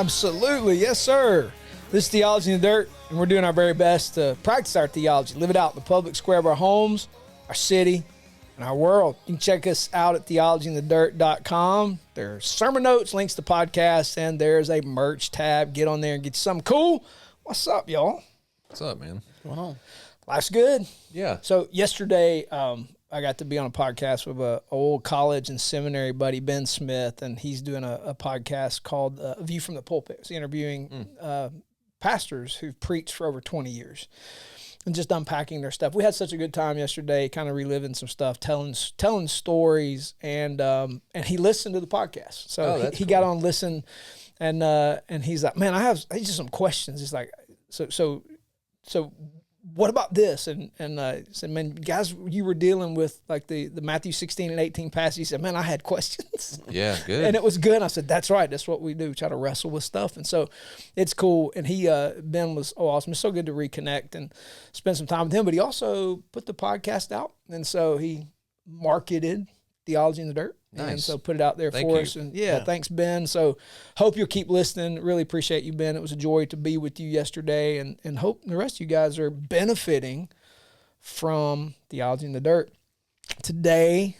Absolutely. Yes, sir. This is Theology in the Dirt, and we're doing our very best to practice our theology, live it out in the public square of our homes, our city, and our world. You can check us out at theologyinthedirt.com. There's sermon notes, links to podcasts, and there's a merch tab. Get on there and get you something cool. What's up, y'all? What's up, man? What's going on? Life's good. Yeah. So yesterday, I got to be on a podcast with an old college and seminary buddy, Ben Smith, and he's doing a podcast called A View from the Pulpit. He's interviewing pastors who've preached for over 20 years and just unpacking their stuff. We had such a good time yesterday, kind of reliving some stuff, telling stories, and he listened to the podcast. So he got on, listen, and he's like, man, I have just some questions. He's like, so what about this? And said, man, guys, you were dealing with like the Matthew 16 and 18 passage. He said, man, I had questions. Yeah, good. And it was good. I said, that's right. That's what we do. Try to wrestle with stuff. And so it's cool. And Ben was awesome. It's so good to reconnect and spend some time with him. But he also put the podcast out. And so he marketed Theology in the Dirt. Nice. And so put it out there for us. And yeah, thanks, Ben. So hope you'll keep listening. Really appreciate you, Ben. It was a joy to be with you yesterday, and hope the rest of you guys are benefiting from Theology in the Dirt. Today,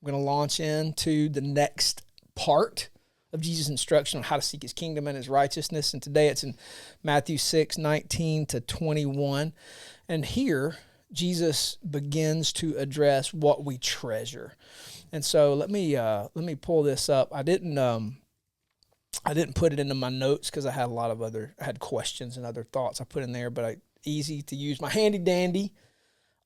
we're going to launch into the next part of Jesus' instruction on how to seek his kingdom and his righteousness. And today it's in Matthew 6:19 to 21. And here, Jesus begins to address what we treasure. And so let me pull this up. I didn't put it into my notes because I had I had questions and other thoughts I put in there, but easy to use. My handy dandy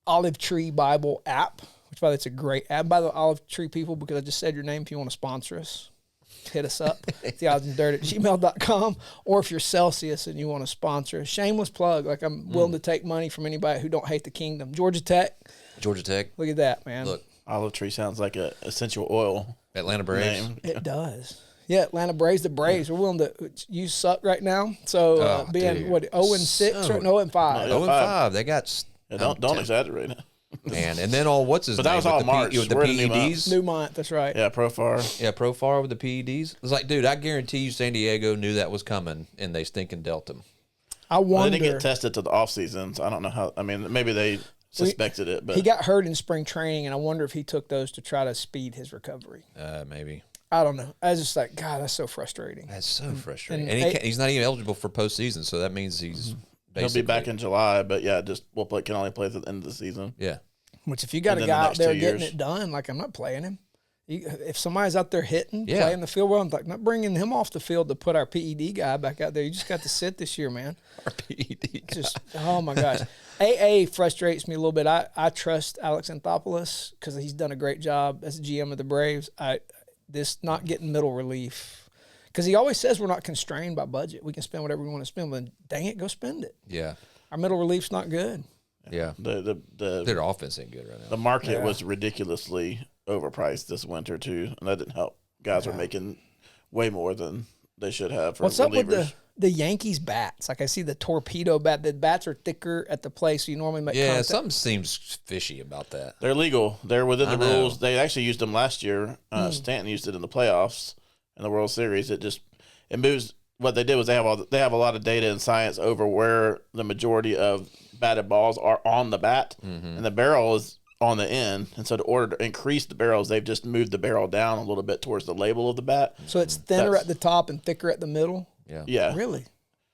Olive Tree Bible app, which by the way, it's a great app. By the Olive Tree people, because I just said your name. If you want to sponsor us, hit us up, theologyinthedirt@gmail.com. Or if you're Celsius and you want to sponsor us, shameless plug. Like, I'm willing to take money from anybody who don't hate the kingdom. Georgia Tech. Look at that, man. Look. Olive Tree sounds like a essential oil. Atlanta Braves. Name. It does. Yeah, Atlanta Braves. The Braves. We're willing to. You suck right now. So being dude. 0-6 or 0-5. 0-5. They got. Don't exaggerate it. Man, and then on what's his name? But that was all March. With the PEDs. Newmont. That's right. Yeah, Profar. Yeah, Profar with the PEDs. It's like, dude, I guarantee you, San Diego knew that was coming, and they stinking dealt him. I wonder. They didn't get tested to the off season, so I don't know how. I mean, maybe they suspected it, but he got hurt in spring training, and I wonder if he took those to try to speed his recovery. Maybe. I don't know. I was just like, God, that's so frustrating. That's so frustrating. And he's not even eligible for postseason, so that means he's he'll be back in July. But yeah, can only play at the end of the season. Yeah. Which if you got a guy out there getting it done, like, I'm not playing him. If somebody's out there hitting, playing the field well, I'm like, not bringing him off the field to put our PED guy back out there. You just got to sit this year, man. Our PED guy. Oh my gosh. AA frustrates me a little bit. I trust Alex Anthopoulos because he's done a great job as GM of the Braves. This not getting middle relief, because he always says we're not constrained by budget. We can spend whatever we want to spend, but dang it, go spend it. Yeah. Our middle relief's not good. Yeah. Their offense ain't good right now. The market was ridiculously overpriced this winter too, and that didn't help. Guys are making way more than they should have for What's relievers. up with the Yankees bats? Like, I see the torpedo bat. The bats are thicker at the place, so you normally make contact. Something seems fishy about that. They're legal. They're within the rules. They actually used them last year. Stanton used it in the playoffs in the World Series. It moves. What they did was they have a lot of data and science over where the majority of batted balls are on the bat, and the barrel is on the end. And so, in order to increase the barrels, they've just moved the barrel down a little bit towards the label of the bat. So it's thinner at the top and thicker at the middle. Yeah. Really?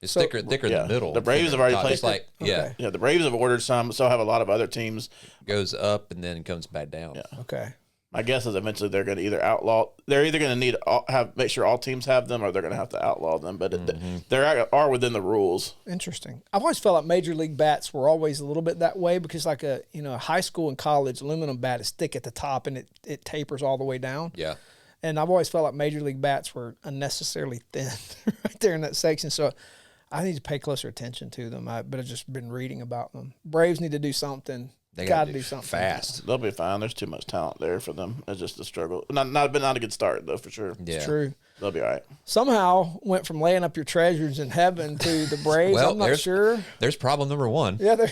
It's thicker in the middle. The Braves have already placed like Okay. the Braves have ordered some. So have a lot of other teams. Goes up and then comes back down. Yeah. Okay. My guess is eventually they're going to either outlaw. They're either going to need make sure all teams have them, or they're going to have to outlaw them. But they are within the rules. Interesting. I've always felt like Major League bats were always a little bit that way, because like a high school and college aluminum bat is thick at the top and it tapers all the way down. Yeah. And I've always felt like Major League bats were unnecessarily thin right there in that section. So I need to pay closer attention to them. But I've just been reading about them. Braves need to do something. They got to do something fast. They'll be fine. There's too much talent there for them. It's just a struggle. Not a good start though, for sure. Yeah. It's true. They'll be all right. Somehow went from laying up your treasures in heaven to the Braves. Well, I'm not sure. There's problem number one. Yeah.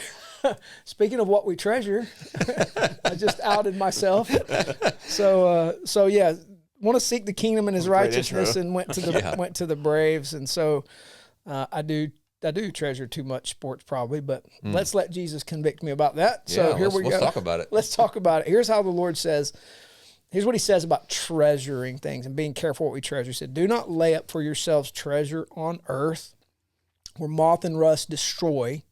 Speaking of what we treasure, I just outed myself. So yeah, want to seek the kingdom and his righteousness, and went to the went to the Braves. And so I do treasure too much sports probably, but let's let Jesus convict me about that. So here we go. Let's talk about it. Let's talk about it. Here's how the Lord says, here's what he says about treasuring things and being careful what we treasure. He said, do not lay up for yourselves treasure on earth where moth and rust destroy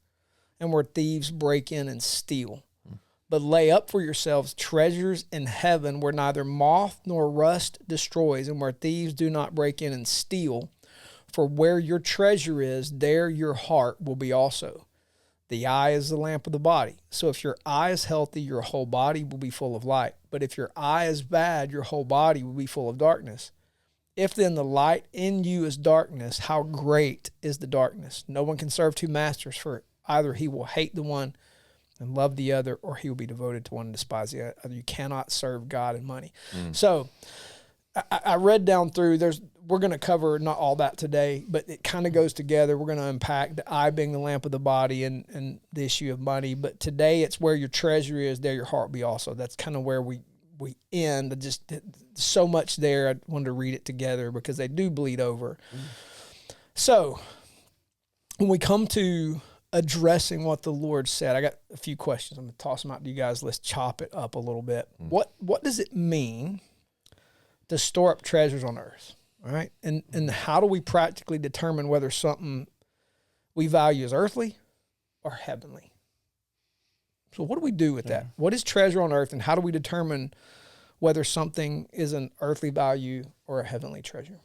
and where thieves break in and steal. But lay up for yourselves treasures in heaven where neither moth nor rust destroys and where thieves do not break in and steal. For where your treasure is, there your heart will be also. The eye is the lamp of the body. So if your eye is healthy, your whole body will be full of light. But if your eye is bad, your whole body will be full of darkness. If then the light in you is darkness, how great is the darkness? No one can serve two masters, for either he will hate the one and love the other, or he will be devoted to one and despise the other. You cannot serve God and money. So I read down through, we're going to cover not all that today, but it kind of goes together. We're going to unpack the eye being the lamp of the body and the issue of money. But today it's where your treasure is, there your heart will be also. That's kind of where we end. Just so much there. I wanted to read it together because they do bleed over. So when we come to addressing what the Lord said, I got a few questions. I'm going to toss them out to you guys. Let's chop it up a little bit. What does it mean to store up treasures on earth? All right. And how do we practically determine whether something we value is earthly or heavenly? So what do we do with that? What is treasure on earth, and how do we determine whether something is an earthly value or a heavenly treasure?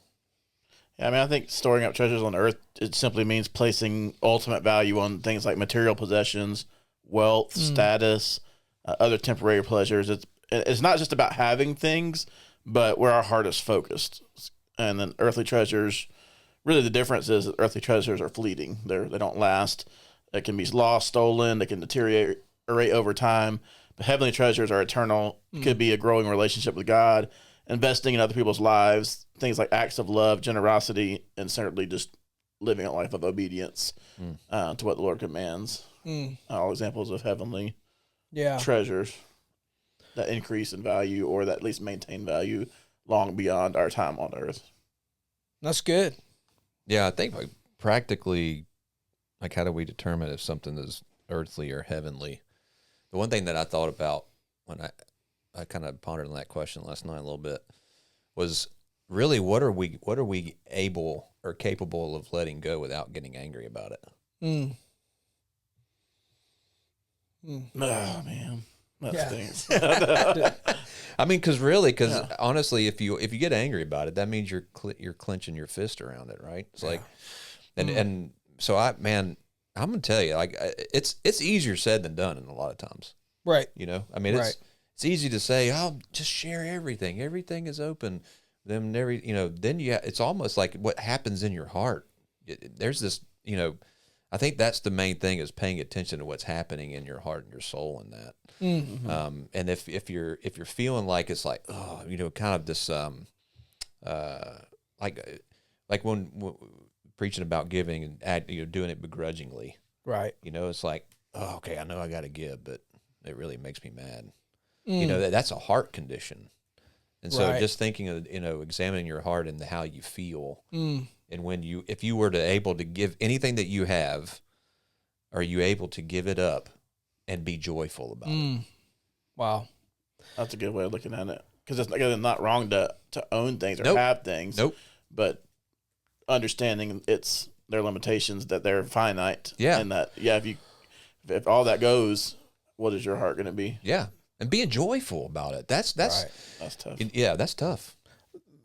Yeah, I mean, I think storing up treasures on earth, it simply means placing ultimate value on things like material possessions, wealth, status, other temporary pleasures. It's not just about having things, but where our heart is focused. And then earthly treasures, really the difference is that earthly treasures are fleeting. They don't last. They can be lost, stolen. They can deteriorate over time. But heavenly treasures are eternal. It could be a growing relationship with God, investing in other people's lives, things like acts of love, generosity, and certainly just living a life of obedience to what the Lord commands. All examples of heavenly treasures that increase in value, or that at least maintain value long beyond our time on earth. That's good. Yeah, I think practically, how do we determine if something is earthly or heavenly? The one thing that I thought about when I kind of pondered on that question last night a little bit was really what are we able or capable of letting go without getting angry about it? Oh man, that stinks. I mean, because honestly, if you get angry about it, that means you're clenching your fist around it, right? It's like, and so I'm gonna tell you, it's easier said than done in a lot of times, right? You know, I mean, it's easy to say, "Oh, just share everything. Everything is open." Then it's almost like what happens in your heart. There's this, I think that's the main thing, is paying attention to what's happening in your heart and your soul in that. And if you're feeling like it's like, kind of this, like when preaching about giving and doing it begrudgingly, right? It's like, oh, okay, I know I got to give, but it really makes me mad. That's a heart condition. And so just thinking of, examining your heart and how you feel. And if you were able to give anything that you have, are you able to give it up and be joyful about it? Wow. That's a good way of looking at it. Because it's not wrong to own things or have things. But understanding it's their limitations, that they're finite. Yeah. And that, if all that goes, what is your heart going to be? Yeah. And being joyful about it. That's tough. Yeah, that's tough.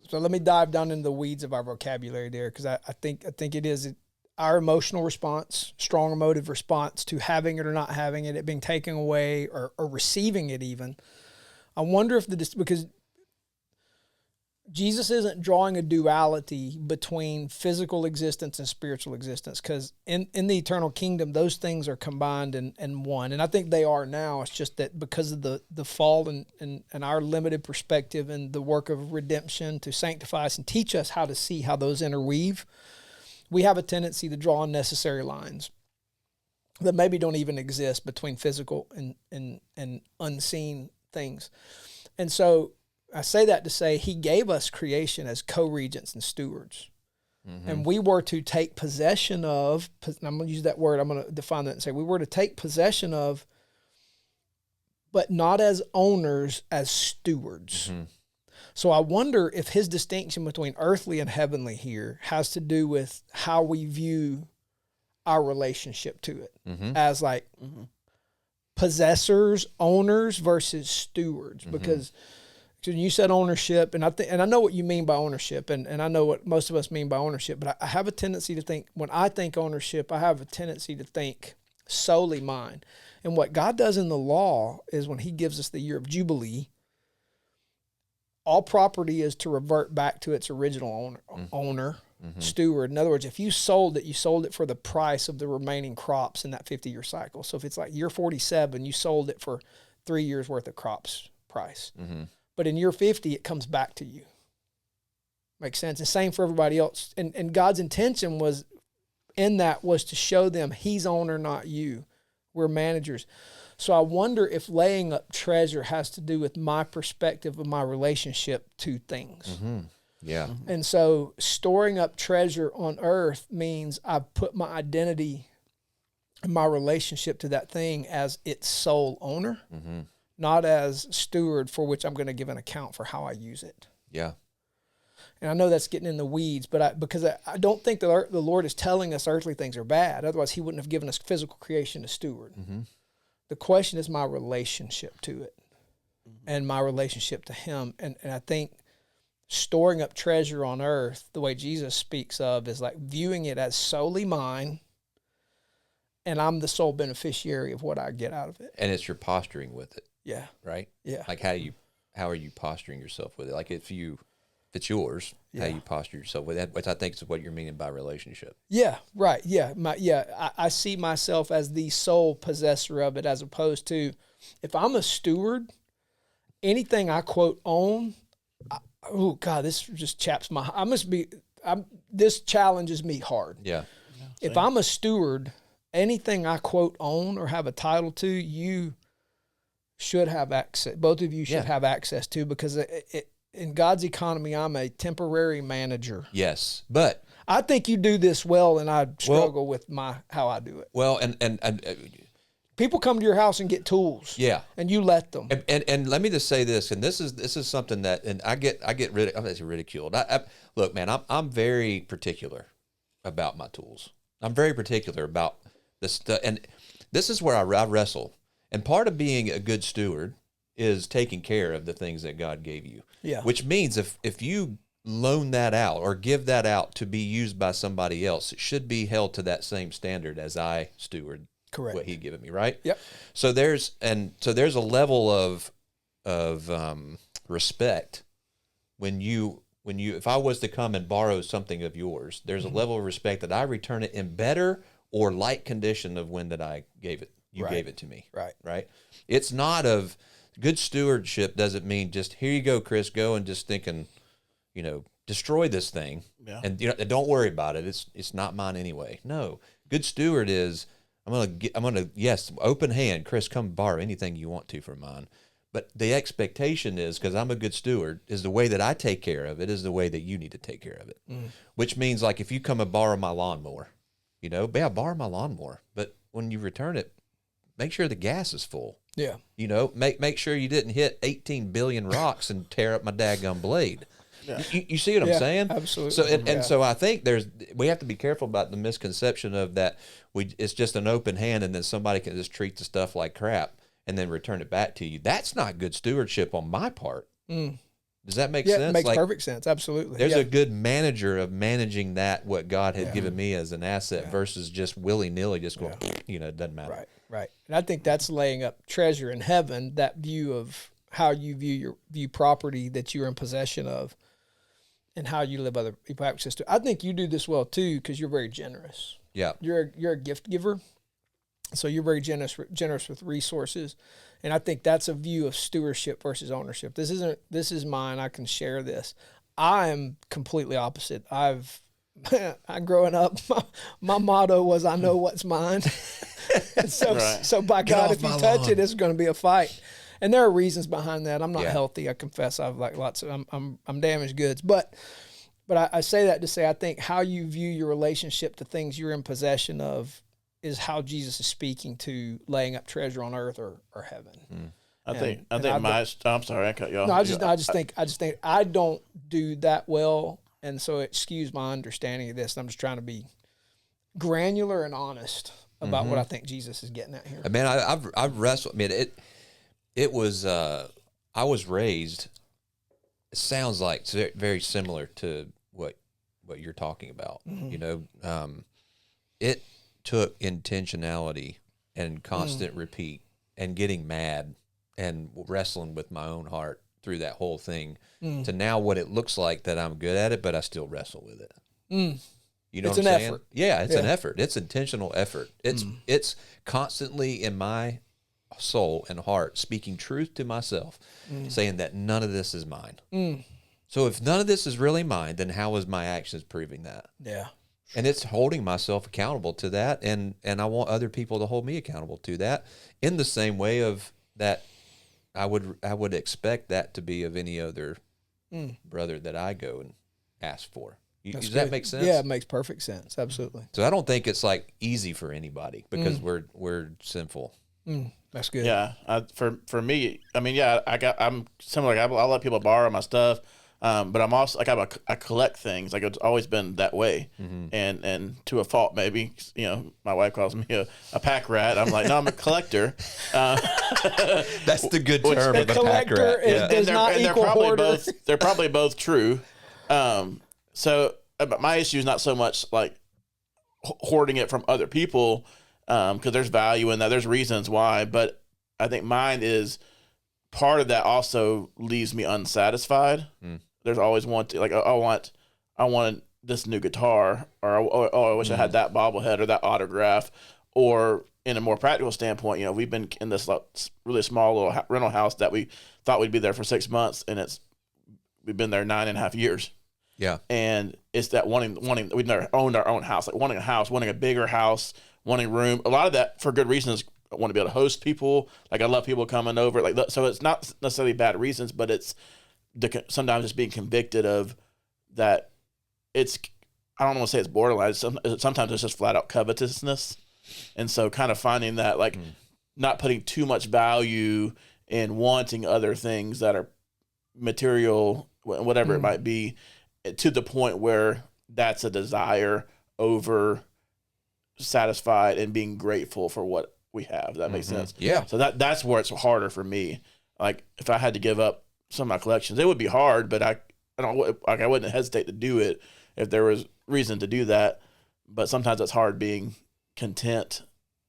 So let me dive down into the weeds of our vocabulary there, because I think it is our emotional response, strong emotive response to having it or not having it being taken away or receiving it even. I wonder if because Jesus isn't drawing a duality between physical existence and spiritual existence, because in the eternal kingdom, those things are combined in one. And I think they are now. It's just that because of the fall and our limited perspective and the work of redemption to sanctify us and teach us how to see how those interweave, we have a tendency to draw unnecessary lines that maybe don't even exist between physical and unseen things. And so I say that to say he gave us creation as co-regents and stewards. And we were to take possession of, and I'm going to use that word, I'm going to define that and say we were to take possession of, but not as owners, as stewards. So I wonder if his distinction between earthly and heavenly here has to do with how we view our relationship to it as like possessors, owners versus stewards. Because you said ownership, and I know what you mean by ownership, and I know what most of us mean by ownership, but I have a tendency to think, when I think ownership, I have a tendency to think solely mine. And what God does in the law is when he gives us the year of Jubilee, all property is to revert back to its original owner, steward. In other words, if you sold it, you sold it for the price of the remaining crops in that 50-year cycle. So if it's like year 47, you sold it for 3 years worth of crops price. But in year 50, it comes back to you. Makes sense. And same for everybody else. And God's intention was to show them he's owner, not you. We're managers. So I wonder if laying up treasure has to do with my perspective of my relationship to things. Yeah. And so storing up treasure on earth means I've put my identity and my relationship to that thing as its sole owner, not as steward for which I'm going to give an account for how I use it. Yeah. And I know that's getting in the weeds, but because I don't think the Lord is telling us earthly things are bad. Otherwise, he wouldn't have given us physical creation to steward. The question is my relationship to it and my relationship to him. And I think storing up treasure on earth, the way Jesus speaks of, is like viewing it as solely mine, and I'm the sole beneficiary of what I get out of it. And it's your posturing with it. Yeah. Right? Yeah. Like how are you posturing yourself with it? Like if it's yours, how you posture yourself with that, which I think is what you're meaning by relationship. Yeah, right. Yeah. I see myself as the sole possessor of it, as opposed to if I'm a steward, anything I quote own, oh God, this just chaps my, this challenges me hard. Yeah. If I'm a steward, anything I quote own or have a title to, you should have access. Both of you should have access to, because in God's economy, I'm a temporary manager. Yes, but I think you do this well, and I struggle with how I do it. Well, and people come to your house and get tools. Yeah, and you let them. And let me just say this, and this is something that, and I get ridiculed. Look, man, I'm very particular about my tools. I'm very particular about this stuff, and this is where I wrestle. And part of being a good steward is taking care of the things that God gave you. Yeah. Which means if you loan that out or give that out to be used by somebody else, it should be held to that same standard as I steward what he given me, right? Yep. So there's a level of respect when you if I was to come and borrow something of yours, there's a level of respect that I return it in better or like condition of when that I gave it. You gave it to me. Right. It's not of good stewardship doesn't mean just here you go, Chris, go and just thinking, destroy this thing. Yeah. And don't worry about it. It's not mine anyway. No. Good steward is I'm gonna yes, open hand, Chris, come borrow anything you want to from mine. But the expectation is, because I'm a good steward, is the way that I take care of it is the way that you need to take care of it. Which means, like, if you come and borrow my lawnmower, borrow my lawnmower. But when you return it, make sure the gas is full. Yeah. Make sure you didn't hit 18 billion rocks and tear up my daggum blade. Yeah. You see what I'm saying? Absolutely. So and so I think we have to be careful about the misconception of that it's just an open hand and then somebody can just treat the stuff like crap and then return it back to you. That's not good stewardship on my part. Does that make sense? Yeah, it makes perfect sense. Absolutely. There's a good manager of managing what God had given me as an asset versus just willy-nilly just going, it doesn't matter. Right. And I think that's laying up treasure in heaven, that view of how you view property that you're in possession of and how you live other people have access to. I think you do this well too, because you're very generous. Yeah. You're a gift giver. So you're very generous with resources. And I think that's a view of stewardship versus ownership. This is mine. I can share this. I am completely opposite. Growing up, my motto was, I know what's mine. So by God, if you touch it, it's going to be a fight. and there are reasons behind that. I'm not Yeah. healthy. I confess. I've like lots of, I'm damaged goods, but I say that to say, I think how you view your relationship to things you're in possession of is how Jesus is speaking to laying up treasure on earth or heaven. I'm sorry, I cut you off. No, I just think I don't do that well, and so excuse my understanding of this. I'm just trying to be granular and honest about what I think Jesus is getting at here. I mean, I've wrestled. I mean, it was I was raised. It sounds like it's very similar to what you're talking about. You know, it took intentionality and constant repeat and getting mad and wrestling with my own heart through that whole thing to now what it looks like that I'm good at it, but I still wrestle with it. You know It's what I'm an saying? effort. Yeah, it's an effort. It's intentional effort. It's constantly in my soul and heart speaking truth to myself, saying that none of this is mine. So if none of this is really mine, then how is my actions proving that? Yeah. And it's holding myself accountable to that, and I want other people to hold me accountable to that in the same way of that I would expect that to be of any other brother that I go and ask for. Does that make sense? Yeah, it makes perfect sense. Absolutely. So I don't think it's like easy for anybody because we're sinful. That's good. Yeah, for me, I mean, yeah, I'm similar. I let people borrow my stuff, but I'm also like I collect things. Like it's always been that way, and to a fault maybe. You know, my wife calls me a pack rat. I'm like, no, I'm a collector. That's the good term of a pack rat. Yeah. They're probably both true. So but my issue is not so much like hoarding it from other people, because there's value in that. There's reasons why, but I think mine is part of that also leaves me unsatisfied. There's always I want this new guitar, or I wish I had that bobblehead or that autograph, or in a more practical standpoint, you know, we've been in this really small little rental house that we thought we'd be there for 6 months, and we've been there 9.5 years. Yeah. And it's that wanting, we've never owned our own house, like wanting a house, wanting a bigger house, wanting room. A lot of that for good reasons. I want to be able to host people. Like I love people coming over. Like, so it's not necessarily bad reasons, but it's sometimes it's being convicted of that. It's, I don't want to say it's borderline. Sometimes it's just flat out covetousness. And so kind of finding that, like not putting too much value in wanting other things that are material, whatever it might be, to the point where that's a desire over satisfied and being grateful for what we have. Does that make sense? Yeah. So that's where it's harder for me. Like if I had to give up some of my collections, it would be hard, but I wouldn't hesitate to do it if there was reason to do that. But sometimes it's hard being content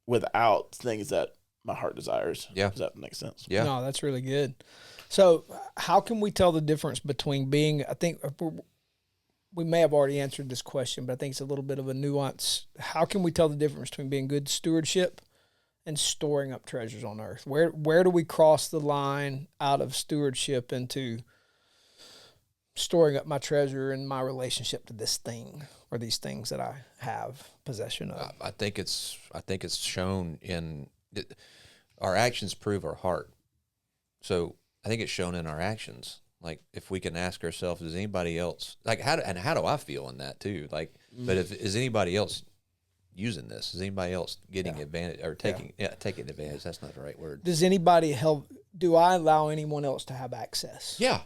without things that my heart desires. Yeah. Does that make sense? Yeah. No, that's really good. So how can we tell the difference between being, I think we may have already answered this question, but I think it's a little bit of a nuance. How can we tell the difference between being good stewardship and storing up treasures on earth? Where do we cross the line out of stewardship into storing up my treasure and my relationship to this thing or these things that I have possession of? I think it's shown in our actions prove our heart. So I think it's shown in our actions. Like if we can ask ourselves, is anybody else like how do I feel in that too? Like, but is anybody else using this? Is anybody else getting advantage or taking advantage? That's not the right word. Does anybody help? Do I allow anyone else to have access? Yeah,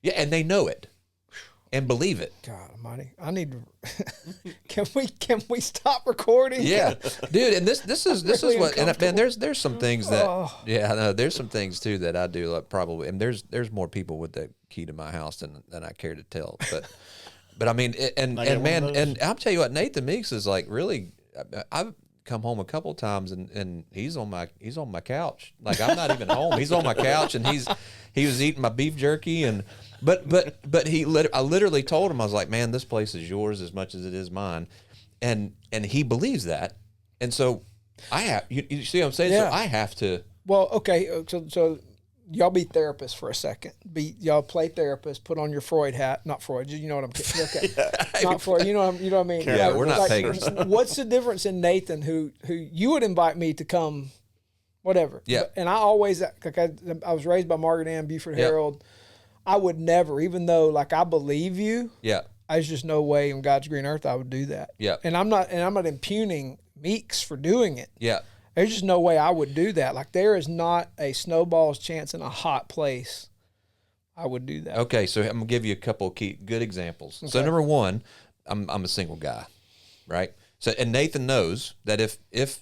and they know it and believe it. God Almighty, I need to. Can we stop recording? Yeah, dude. And this is really what. And man, there's some things that there's some things too that I do like probably. And there's more people with the key to my house than I care to tell. But I mean, and man, and I'll tell you what, Nathan Meeks is like really. I've come home a couple of times and he's on my couch. Like I'm not even home. He's on my couch and he was eating my beef jerky and. But I literally told him, I was like, man, this place is yours as much as it is mine, and he believes that, and so I have you see what I'm saying? Yeah. So I have to. Well, okay, so y'all be therapists for a second. Y'all play therapists. Put on your Freud hat, not Freud. You know what I'm kidding. Okay, not Freud. You know what I mean. Yeah, we're not pagans. What's the difference in Nathan, who you would invite me to come? whatever. Yeah. And I always, like I was raised by Margaret Ann Buford Herald. I would never, even though like I believe you. Yeah. There's just no way on God's green earth I would do that. Yeah. And I'm not impugning Meeks for doing it. Yeah. There's just no way I would do that. Like there is not a snowball's chance in a hot place I would do that. Okay, so I'm gonna give you a couple of good examples. Okay. So number one, I'm a single guy, right? So and Nathan knows that if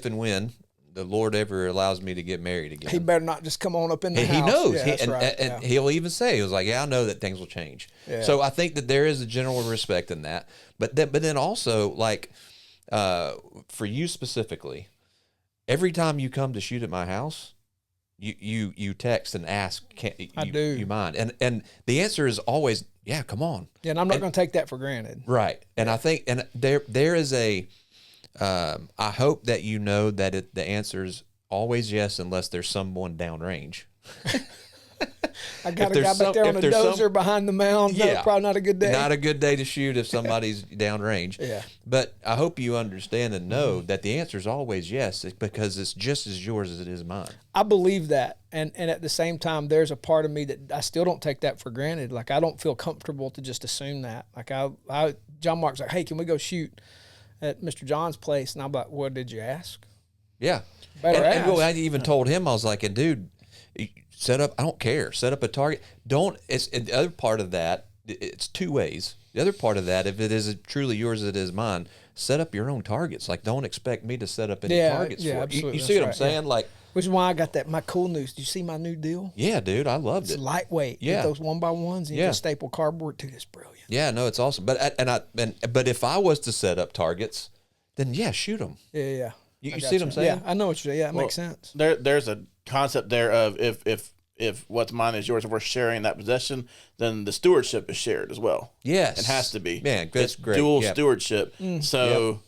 and when the Lord ever allows me to get married again, he better not just come on up in the house. He knows, Yeah, and he'll even say, he was like, "Yeah, I know that things will change." Yeah. So I think that there is a general respect in that, but then also like for you specifically, every time you come to shoot at my house, you text and ask, you mind? And the answer is always, yeah, come on. Yeah, and I'm not going to take that for granted. Right. And I think, and there is a, I hope that you know that the answer is always yes, unless there's someone downrange. I got a guy back there on a dozer behind the mound. Yeah, no, probably not a good day. Not a good day to shoot if somebody's downrange. Yeah. But I hope you understand and know that the answer is always yes, because it's just as yours as it is mine. I believe that. And at the same time, there's a part of me that I still don't take that for granted. Like, I don't feel comfortable to just assume that. Like, John Mark's like, hey, can we go shoot at Mr. John's place? And I'm like, what did you ask? Yeah. Better ask. And I even told him, I was like, and dude, set up, I don't care, set up a target. And the other part of that, it's two ways. The other part of that, if it is truly yours, it is mine, set up your own targets. Like, don't expect me to set up any targets for you. You see what I'm saying? Yeah. Like, which is why I got my cool news. Did you see my new deal? Yeah, dude, I loved it. It's lightweight. Yeah. Get those 1x1s and you just staple cardboard. Dude, it's brilliant. Yeah, no, it's awesome. But but if I was to set up targets, then yeah, shoot them. Yeah. You see what I'm saying? Yeah, I know what you're saying. Yeah, it makes sense. There's a concept there of if what's mine is yours, if we're sharing that possession, then the stewardship is shared as well. Yes. It has to be. Man, that's great. Dual stewardship. So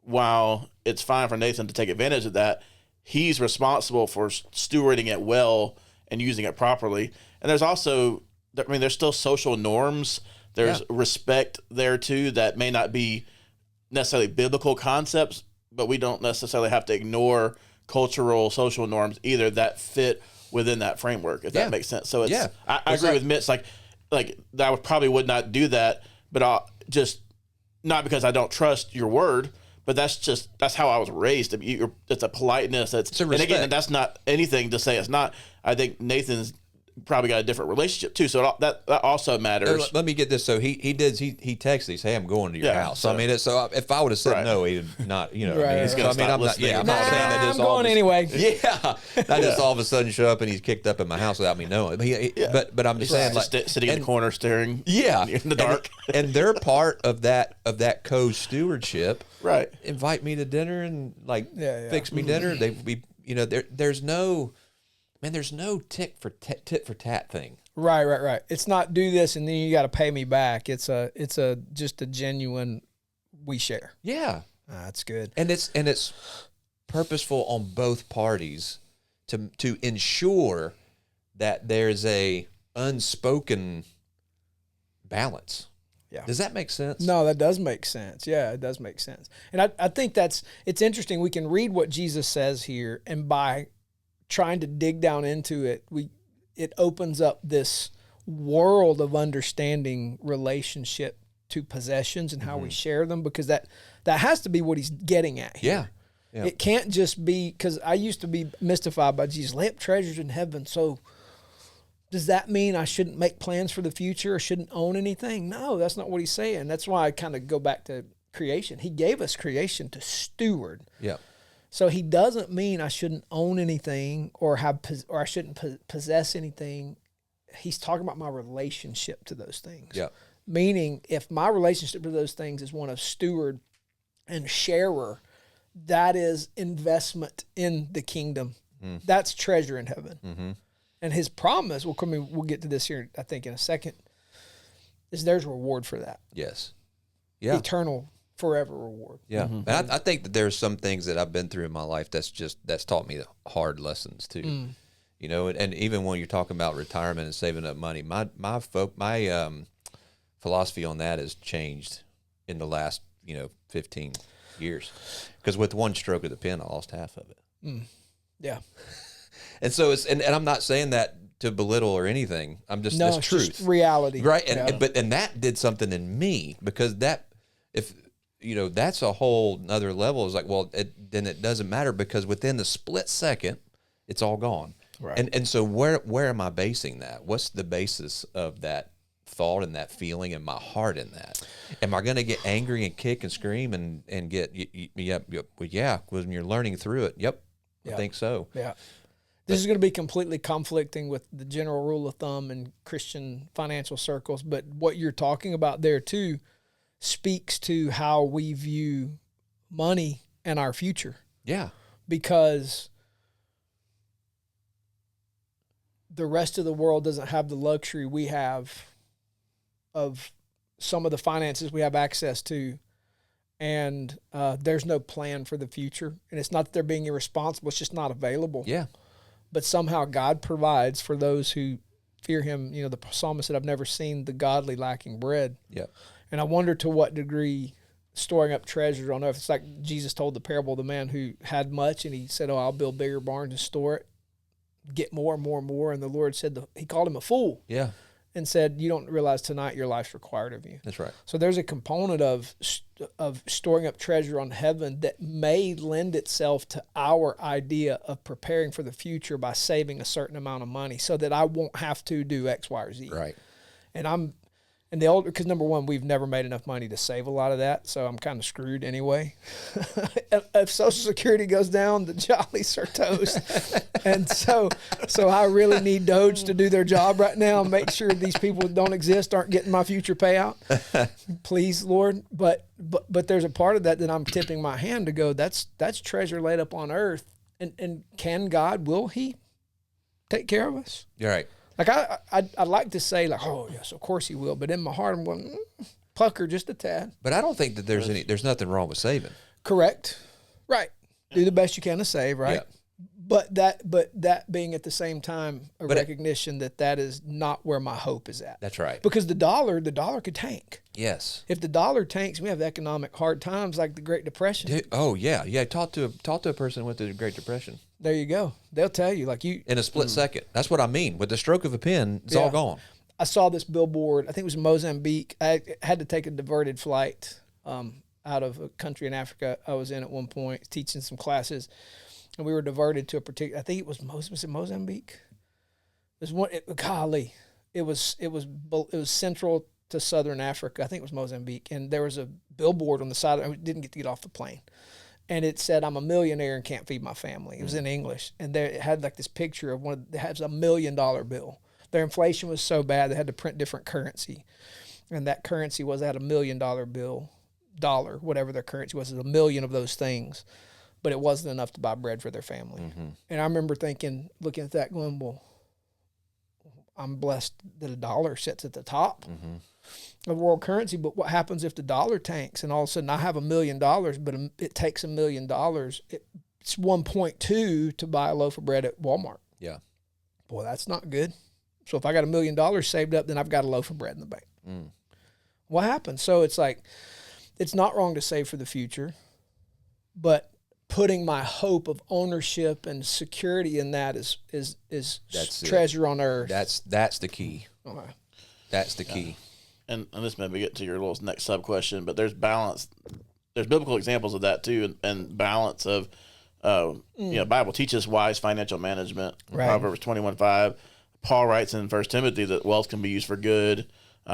while it's fine for Nathan to take advantage of that, he's responsible for stewarding it well and using it properly. And there's also, there's still social norms. There's respect there too that may not be necessarily biblical concepts, but we don't necessarily have to ignore cultural, social norms either that fit within that framework, if that makes sense. So it's, I agree with Mitch, like I probably would not do that, but I'll just, not because I don't trust your word, but that's how I was raised. It's a politeness. It's a respect. And again, that's not anything to say it's not. I think Nathan's probably got a different relationship too, so that also matters. Let me get this. So he texted. He said, "Hey, I'm going to your house." So I mean, if I would have said no, he'd not. You know, what I mean, he's gonna stop listening. I'm not saying that. I'm going anyway. Yeah, I just all of a sudden show up and he's kicked up in my house without me knowing. But I'm just saying, like sitting in the corner, staring. Yeah, in the dark. And they're part of that co-stewardship. Right. Invite me to dinner and fix me dinner. There's no. Man, there's no tit for tat thing. Right. It's not do this and then you got to pay me back. It's just a genuine we share. Yeah, that's good. And it's purposeful on both parties to ensure that there's a unspoken balance. Yeah. Does that make sense? No, that does make sense. Yeah, it does make sense. And I think it's interesting. We can read what Jesus says here, and by trying to dig down into it, it opens up this world of understanding relationship to possessions and how we share them, because that has to be what he's getting at here. Yeah. It can't just be, because I used to be mystified by Jesus, lay up treasures in heaven. So does that mean I shouldn't make plans for the future or shouldn't own anything? No, that's not what he's saying. That's why I kind of go back to creation. He gave us creation to steward. Yeah. So he doesn't mean I shouldn't own anything or I shouldn't possess anything. He's talking about my relationship to those things. Yeah. Meaning, if my relationship to those things is one of steward and sharer, that is investment in the kingdom. That's treasure in heaven. Mm-hmm. And his promise, we'll get to this here, I think, in a second, is there's reward for that. Yes. Yeah. Eternal, forever reward. Yeah. And I think that there's some things that I've been through in my life that's taught me the hard lessons too. You know, and even when you're talking about retirement and saving up money, my philosophy on that has changed in the last 15 years, because with one stroke of the pen, I lost half of it. Yeah. And so and I'm not saying that to belittle or anything. I'm just, No, it's it's truth. just reality. Right. And that did something in me, because that's a whole other level. It's like, well, then it doesn't matter, because within the split second, it's all gone. Right. And so where am I basing that? What's the basis of that thought and that feeling in my heart in that? Am I going to get angry and kick and scream and get, yeah, when you're learning through it. Yep. I think so. Yeah. This is going to be completely conflicting with the general rule of thumb in Christian financial circles. But what you're talking about there too speaks to how we view money and our future. Yeah. Because the rest of the world doesn't have the luxury we have of some of the finances we have access to. And there's no plan for the future. And it's not that they're being irresponsible. It's just not available. Yeah. But somehow God provides for those who fear him. The psalmist said, I've never seen the godly lacking bread. Yeah. And I wonder to what degree storing up treasures on earth. It's like Jesus told the parable of the man who had much, and he said, I'll build bigger barns and store it, get more and more and more. And the Lord said, he called him a fool. Yeah. And said, you don't realize tonight your life's required of you. That's right. So there's a component of storing up treasure on heaven that may lend itself to our idea of preparing for the future by saving a certain amount of money so that I won't have to do X, Y, or Z. Right. And the older, because number one, we've never made enough money to save a lot of that, so I'm kind of screwed anyway. If Social Security goes down, the jollies are toast. And so I really need Doge to do their job right now and make sure these people that don't exist aren't getting my future payout. Please, Lord. But there's a part of that I'm tipping my hand to go, that's treasure laid up on earth. And can God, will he take care of us? You're right. Like I'd like to say like, oh yes, of course he will, but in my heart I'm going pucker just a tad. But I don't think that there's nothing wrong with saving. Correct, right? Do the best you can to save, right? Yeah. But that being at the same time a recognition that is not where my hope is at. That's right. Because the dollar could tank. Yes. If the dollar tanks, we have economic hard times like the Great Depression. Yeah. Talk to a person who went through the Great Depression. There you go. They'll tell you like you in a split second. That's what I mean. With the stroke of a pen, it's all gone. I saw this billboard. I think it was Mozambique. I had to take a diverted flight out of a country in Africa I was in at one point, teaching some classes. And we were diverted to a particular, I think it was Mozambique? There's one, it was central to southern Africa. I think it was Mozambique. And there was a billboard on the side. I didn't get to get off the plane. And it said, I'm a millionaire and can't feed my family. It was in English. And it had like this picture of it has $1 million bill. Their inflation was so bad they had to print different currency. And that currency was at $1 million bill, dollar, whatever their currency was, a million of those things. But it wasn't enough to buy bread for their family. Mm-hmm. And I remember looking at that going, well, I'm blessed that a dollar sits at the top of world currency. But what happens if the dollar tanks and all of a sudden I have $1 million, but it takes $1 million? It's 1.2 to buy a loaf of bread at Walmart. Yeah. Boy, that's not good. So if I got $1 million saved up, then I've got a loaf of bread in the bank. What happens? So it's like, it's not wrong to save for the future, but putting my hope of ownership and security in that is treasure on earth. That's the key. Okay. That's the key. And this may get to your little next sub question, but there's balance. There's biblical examples of that too, and balance of, Bible teaches wise financial management. Right. Proverbs 21:5. Paul writes in 1 Timothy that wealth can be used for good.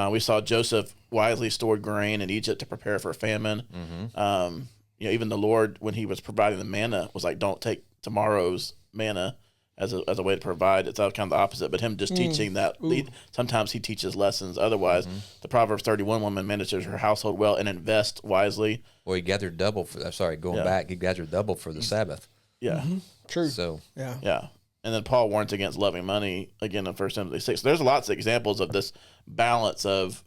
We saw Joseph wisely stored grain in Egypt to prepare for famine. Mm-hmm. Even the Lord, when he was providing the manna, was like, don't take tomorrow's manna as a way to provide. It's kind of the opposite, but him just teaching that. Sometimes he teaches lessons. Otherwise, the Proverbs 31 woman manages her household well and invests wisely. Well, he gathered double he gathered double for the Sabbath. Yeah. Mm-hmm. True. So, yeah. And then Paul warns against loving money again in 1 Timothy 6. So there's lots of examples of this balance of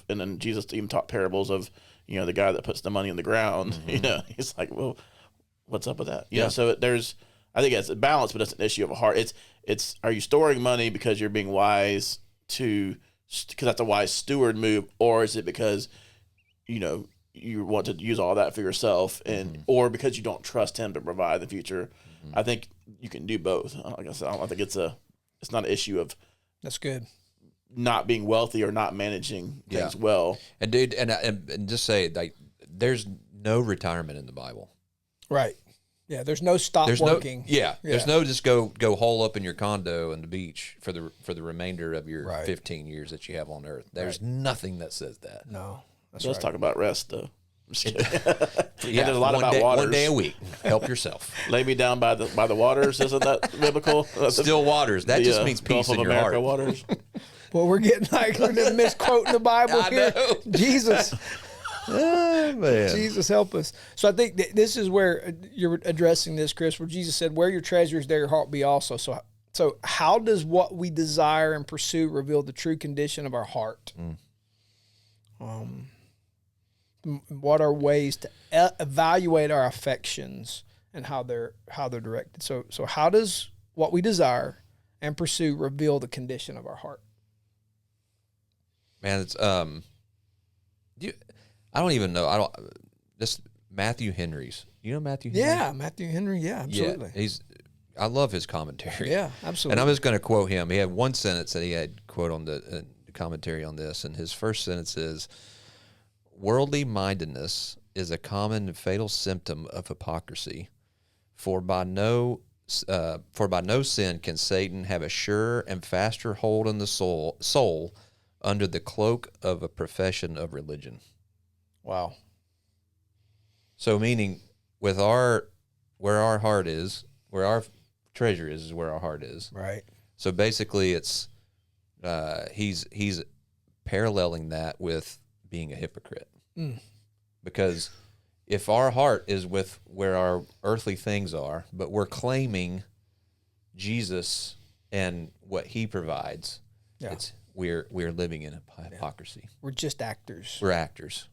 and then Jesus even taught parables of, the guy that puts the money in the ground. He's like, well, what's up with that? So I think it's a balance, but it's an issue of a heart. It's are you storing money because you're being wise because that's a wise steward move, or is it because you want to use all that for yourself or because you don't trust him to provide the future? I think you can do both. Like I said, I don't think it's not an issue of that's good. Not being wealthy or not managing things well. And dude, and just say, like, there's no retirement in the Bible. Right. Yeah. There's no stop working. There's no just go hole up in your condo on the beach for the remainder of your 15 years that you have on earth. There's nothing that says that. No. Let's talk about rest, though. Yeah, there's a lot about waters. 1 day a week. Help yourself. Lay me down by the waters. Isn't that biblical? Still waters. That just means peace in your America heart. Waters. Well, we're getting like we're misquoting the Bible here. Jesus. Oh, man. Jesus help us. So I think this is where you're addressing this, Chris, where Jesus said, where your treasure is, there your heart be also. So how does what we desire and pursue reveal the true condition of our heart? What are ways to evaluate our affections and how they're directed? So how does what we desire and pursue reveal the condition of our heart? Man, it's I don't even know. This Matthew Henry's. You know Matthew Henry? Yeah, Matthew Henry. Yeah, absolutely. Yeah, I love his commentary. Yeah, absolutely. And I'm just going to quote him. He had one sentence that he had quote on the commentary on this, and his first sentence is, "Worldly mindedness is a common and fatal symptom of hypocrisy, for by no sin can Satan have a surer and faster hold on the soul under the cloak of a profession of religion." Wow. So meaning where our heart is, where our treasure is where our heart is. Right. So basically it's he's paralleling that with being a hypocrite. Because if our heart is with where our earthly things are, but we're claiming Jesus and what he provides, we're living in hypocrisy. We're just actors. We're actors.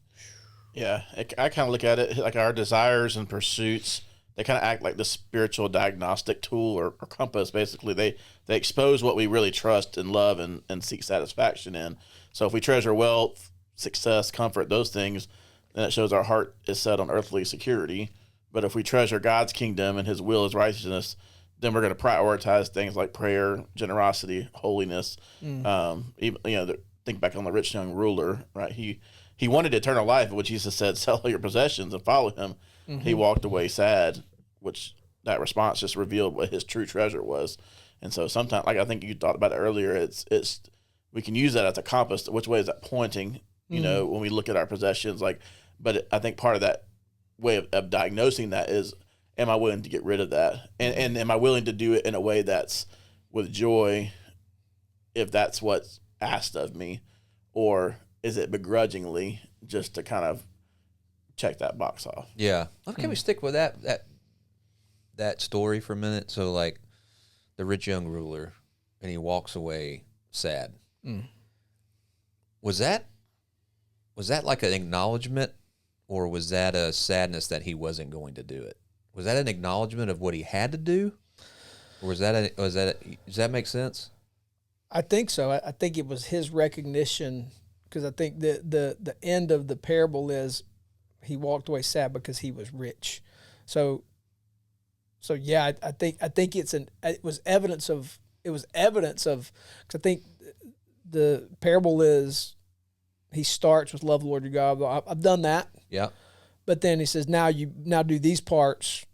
Yeah, I kind of look at it like our desires and pursuits. They kind of act like the spiritual diagnostic tool or compass. Basically, they expose what we really trust and love and seek satisfaction in. So if we treasure wealth, success, comfort, those things, then it shows our heart is set on earthly security. But if we treasure God's kingdom and his will, his righteousness, then we're going to prioritize things like prayer, generosity, holiness. Even, think back on the rich young ruler, right? He wanted eternal life, but Jesus said, sell all your possessions and follow him. He walked away sad, which that response just revealed what his true treasure was. And so sometimes, like I think you thought about it earlier, it's we can use that as a compass. Which way is that pointing? When we look at our possessions, but I think part of that way of diagnosing that is, am I willing to get rid of that? And am I willing to do it in a way that's with joy, if that's what's asked of me, or is it begrudgingly just to kind of check that box off? Yeah. Can we stick with that story for a minute? So like the rich young ruler, and he walks away sad. Was that like an acknowledgement, or was that a sadness that he wasn't going to do it? Was that an acknowledgement of what he had to do, or does that make sense? I think so. I think it was his recognition, because I think the end of the parable is he walked away sad because he was rich. So yeah, I think it was evidence of, because I think the parable is, he starts with love the Lord your God. I've done that. Yeah. But then he says, now do these parts.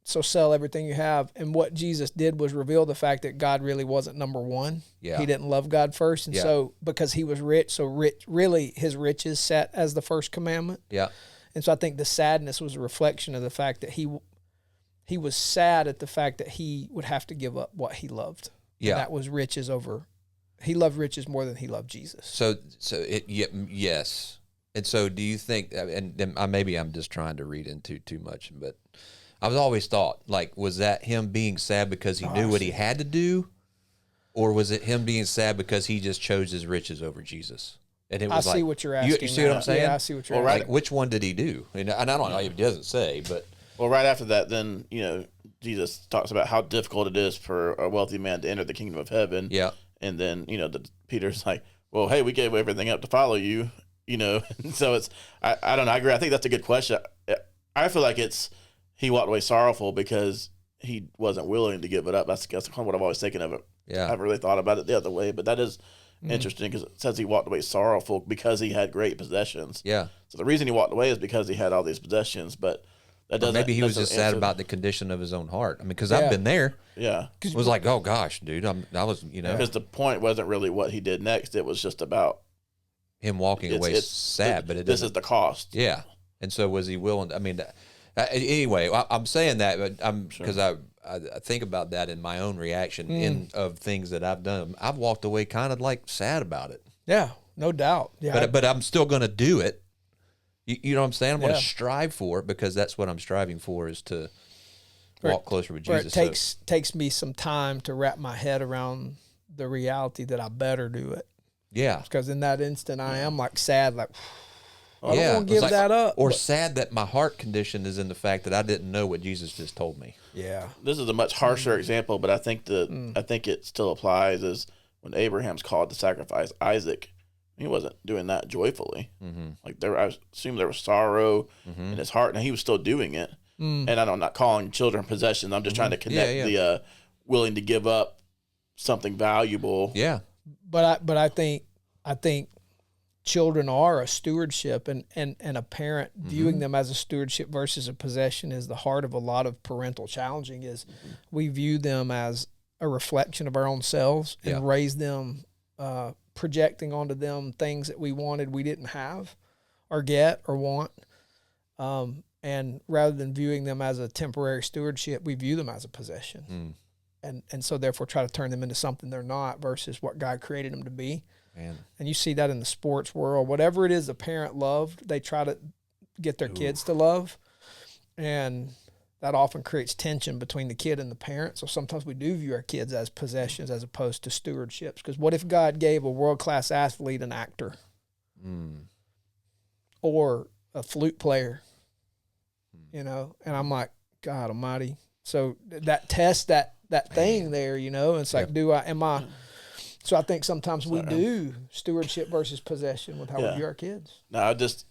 So sell everything you have. And what Jesus did was reveal the fact that God really wasn't number one. Yeah. He didn't love God first. And so because he was rich, really his riches sat as the first commandment. Yeah. And so I think the sadness was a reflection of the fact that he was sad at the fact that he would have to give up what he loved. Yeah. And that was riches over. He loved riches more than he loved Jesus. Yes. And so do you think, and maybe I'm just trying to read into too much, but I've always thought, like, was that him being sad because he knew what he had to do? Or was it him being sad because he just chose his riches over Jesus? And it was I see what you're asking. You see what I'm saying? Yeah, I see what you're asking. Right. Like, which one did he do? And I don't know, it doesn't say, but. Well, right after that, then, Jesus talks about how difficult it is for a wealthy man to enter the kingdom of heaven. Yeah. And then, Peter's like, well, hey, we gave everything up to follow you, So it's, I don't know. I agree. I think that's a good question. I feel like he walked away sorrowful because he wasn't willing to give it up. That's kind of what I've always taken of it. Yeah. I haven't really thought about it the other way, but that is interesting because it says he walked away sorrowful because he had great possessions. Yeah. So the reason he walked away is because he had all these possessions, but that doesn't. Maybe he was just sad about the condition of his own heart. I mean, because Yeah. I've been there. Yeah. It was like, oh gosh, dude, I was, Because the point wasn't really what he did next. It was just about him walking away sad, but this is the cost. Yeah. And so was he willing? I mean, anyway, I'm saying that, but because I think about that in my own reaction of things that I've done. I've walked away kind of like sad about it. Yeah, no doubt. Yeah, But I'm still going to do it. You know what I'm saying? I'm going Yeah. to strive for it because that's what I'm striving for is to walk closer with Jesus. It takes me some time to wrap my head around the reality that I better do it. Yeah. Because in that instant, I am like sad, like, I Yeah. don't want to give that up. Or sad that my heart condition is in the fact that I didn't know what Jesus just told me. Yeah. This is a much harsher example, but I think I think it still applies. Is when Abraham's called to sacrifice Isaac, he wasn't doing that joyfully. Mm-hmm. Like I assume there was sorrow in his heart, and he was still doing it. And I'm not calling children possessions. I'm just trying to connect the willing to give up something valuable. Yeah. But I think children are a stewardship, and a parent viewing them as a stewardship versus a possession is the heart of a lot of parental challenging. Is we view them as a reflection of our own selves and raise them, projecting onto them things that we wanted we didn't have or get or want. And rather than viewing them as a temporary stewardship, we view them as a possession. And so therefore try to turn them into something they're not versus what God created them to be. Man. And you see that in the sports world. Whatever it is a parent loved, they try to get their kids to love. And that often creates tension between the kid and the parent. So sometimes we do view our kids as possessions as opposed to stewardships. Because what if God gave a world-class athlete an actor? Or a flute player? You know? And I'm like, God almighty. So that test, that thing there, you know, it's like, so I think sometimes we do stewardship versus possession with how we view our kids. No, just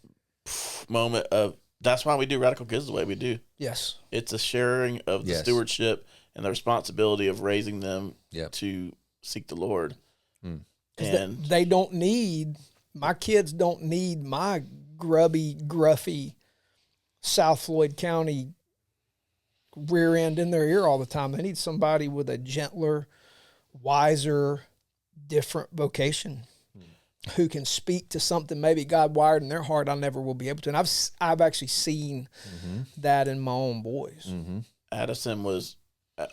moment of, that's why we do Radical Kids the way we do. Yes. It's a sharing of the stewardship and the responsibility of raising them to seek the Lord. And they don't need, my kids don't need my grubby, gruffy South Floyd County rear end in their ear all the time. They need somebody with a gentler, wiser, different vocation who can speak to something maybe God wired in their heart I never will be able to. And I've actually seen that in my own boys. Addison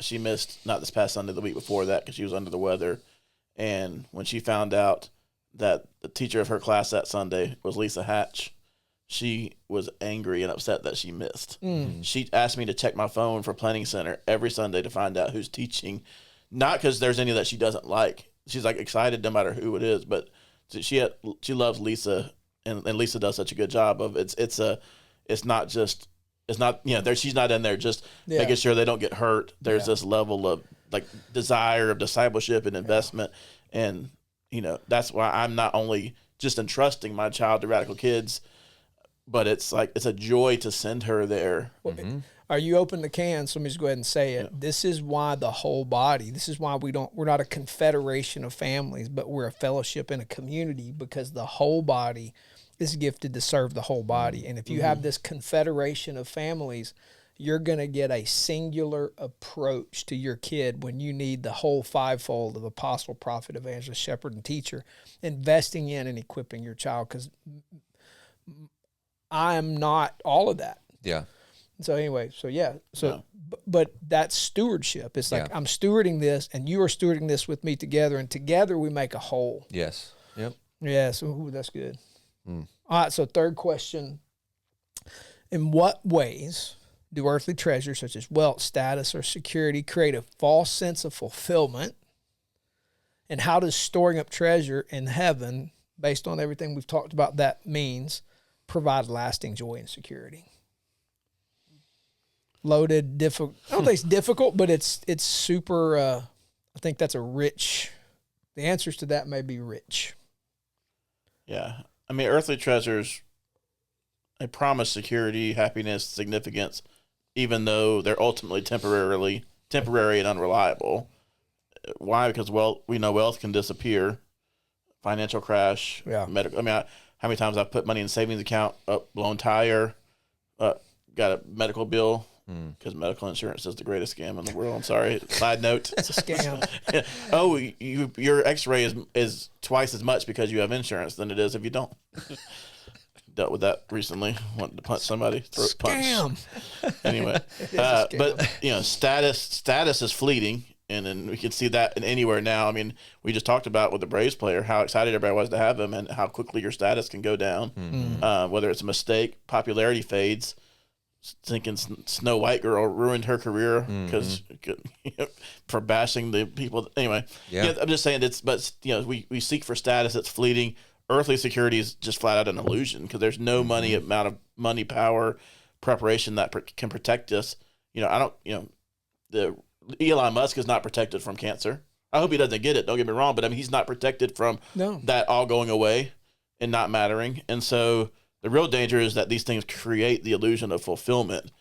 she missed not this past Sunday, the week before that, because she was under the weather. And when she found out that the teacher of her class that Sunday was Lisa Hatch, she was angry and upset that she missed. She asked me to check my phone for Planning Center every Sunday to find out who's teaching, not because there's any that she doesn't like. She's like excited no matter who it is, but she loves Lisa, and Lisa does such a good job of it's not she's not in there just making sure they don't get hurt. There's this level of like desire of discipleship and investment, and you know that's why I'm not only just entrusting my child to Radical Kids, but it's like it's a joy to send her there. Are you open the can? So let me just go ahead and say it. Yeah. This is why the whole body, this is why we're not a confederation of families, but we're a fellowship in a community, because the whole body is gifted to serve the whole body. And if you have this confederation of families, you're going to get a singular approach to your kid when you need the whole fivefold of apostle, prophet, evangelist, shepherd, and teacher, investing in and equipping your child, because I am not all of that. Yeah. So anyway, but that's stewardship. It's like I'm stewarding this, and you are stewarding this with me together, and together we make a whole. Yes. Yep. Yeah. So that's good. All right. So third question: in what ways do earthly treasures such as wealth, status, or security create a false sense of fulfillment? And how does storing up treasure in heaven, based on everything we've talked about, that means provide lasting joy and security? Loaded, difficult. I don't think it's difficult, but it's super. I think that's a rich. The answers to that may be rich. Yeah, I mean, earthly treasures, they promise security, happiness, significance, even though they're ultimately temporarily temporary and unreliable. Why? Because we know wealth can disappear, financial crash, medical. I mean, how many times I've put money in a savings account, blown tire, got a medical bill, because medical insurance is the greatest scam in the world. I'm sorry. Side note. It's a scam. Yeah. Oh, your X-ray is twice as much because you have insurance than it is if you don't. Dealt with that recently. Wanted to punch somebody. Throat punch. Anyway, but status is fleeting, and then we can see that in anywhere now. I mean, we just talked about with the Braves player how excited everybody was to have him, and how quickly your status can go down. Whether it's a mistake, popularity fades. Thinking Snow White girl ruined her career because for bashing the people. Anyway, I'm just saying we seek for status that's fleeting. Earthly security is just flat out an illusion because there's no amount of money, power, preparation that can protect us. The Elon Musk is not protected from cancer. I hope he doesn't get it. Don't get me wrong, but I mean he's not protected from that all going away and not mattering. And so the real danger is that these things create the illusion of fulfillment.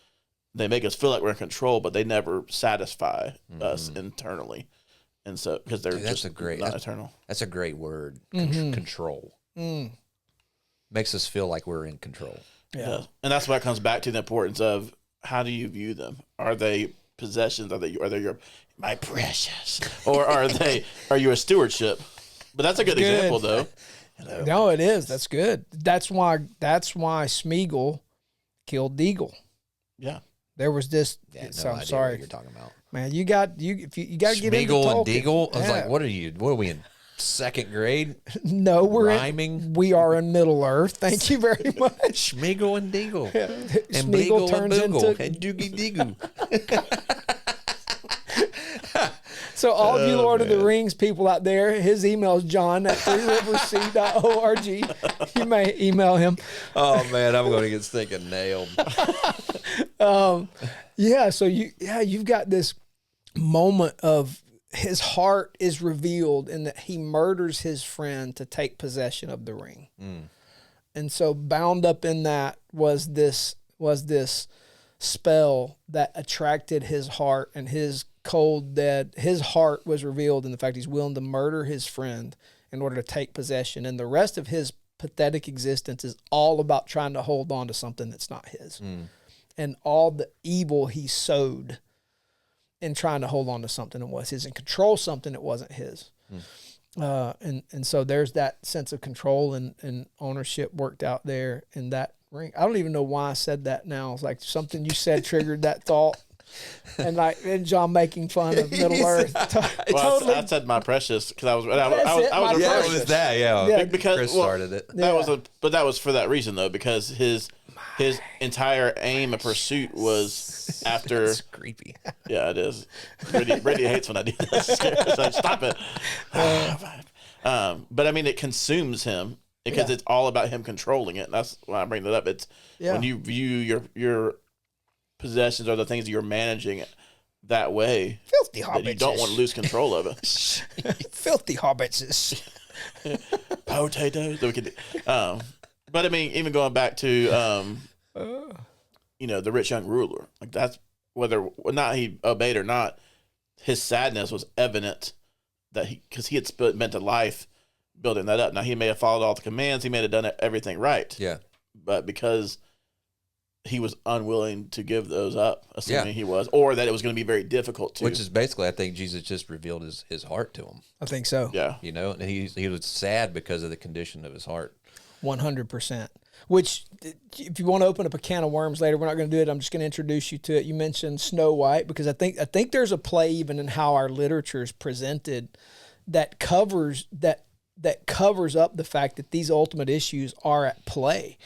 They make us feel like we're in control, but they never satisfy us internally. And so, because they're not eternal. That's a great word. Control. Makes us feel like we're in control. Yeah. And that's why it comes back to the importance of how do you view them? Are they possessions? Are they your my precious? Or are you a stewardship? But that's a good example though. No, it is. That's good. That's why Smeagol killed Deagle. Yeah. There was this. Yeah, so I'm idea sorry. what you're talking about. Man, you got to get into Smeagol Tolkien. and Deagle. I was like, what are you? What are we in second grade? No, rhyming. We are in Middle Earth. Thank you very much. Smeagol and Deagle. And Smeagol Bleagle turns and Boogle. into And Doogie Deagle. So all of you Lord of the Rings people out there, his email is john@threeriversc.org. You may email him. Oh man, I'm going to get stinking nailed. So you've got this moment of his heart is revealed in that he murders his friend to take possession of the ring. And so bound up in that was this spell that attracted his heart, and his his heart was revealed in the fact he's willing to murder his friend in order to take possession. And the rest of his pathetic existence is all about trying to hold on to something that's not his. And all the evil he sowed in trying to hold on to something that was his and control something that wasn't his. And so there's that sense of control and ownership worked out there in that ring. I don't even know why I said that now. It's like something you said triggered that thought. And John making fun of Middle Earth. Totally. I said my precious because I was it was that. Yeah. Because Chris started it. That was for that reason though, because his entire aim and pursuit was after. That's creepy. Yeah, it is. Brady hates when I do this. So stop it. But I mean, it consumes him because it's all about him controlling it. And that's why I bring that up. It's when you view your possessions or the things that you're managing that way, filthy hobbits. You don't want to lose control of it. Filthy hobbits. Potatoes. But I mean, even going back to the rich young ruler, like that's whether or not he obeyed or not, his sadness was evident that because he had spent a life building that up. Now he may have followed all the commands, he may have done everything right. Yeah, but because he was unwilling to give those up, assuming he was, or that it was going to be very difficult to. Which is basically, I think Jesus just revealed his heart to him. I think so. Yeah. And he was sad because of the condition of his heart. 100%. Which, if you want to open up a can of worms later, we're not going to do it. I'm just going to introduce you to it. You mentioned Snow White, because I think there's a play even in how our literature is presented that covers up the fact that these ultimate issues are at play.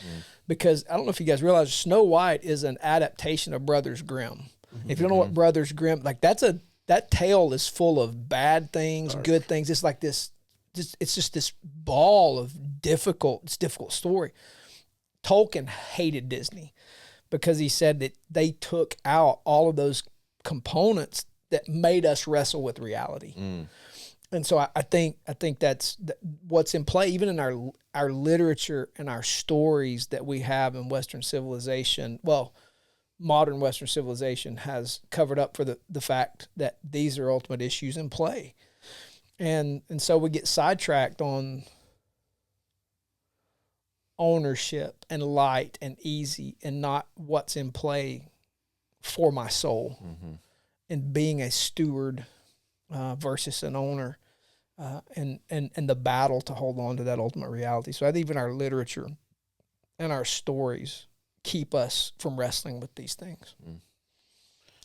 Because I don't know if you guys realize Snow White is an adaptation of Brothers Grimm. If you don't know what Brothers Grimm, like that tale is full of bad things, good things. It's like this, it's just this ball of difficult story. Tolkien hated Disney because he said that they took out all of those components that made us wrestle with reality. And so I think that's what's in play, even in our literature and our stories that we have in Western civilization. Well, modern Western civilization has covered up for the fact that these are ultimate issues in play. And so we get sidetracked on ownership and light and easy and not what's in play for my soul, and being a steward versus an owner, and the battle to hold on to that ultimate reality. So I think even our literature and our stories keep us from wrestling with these things.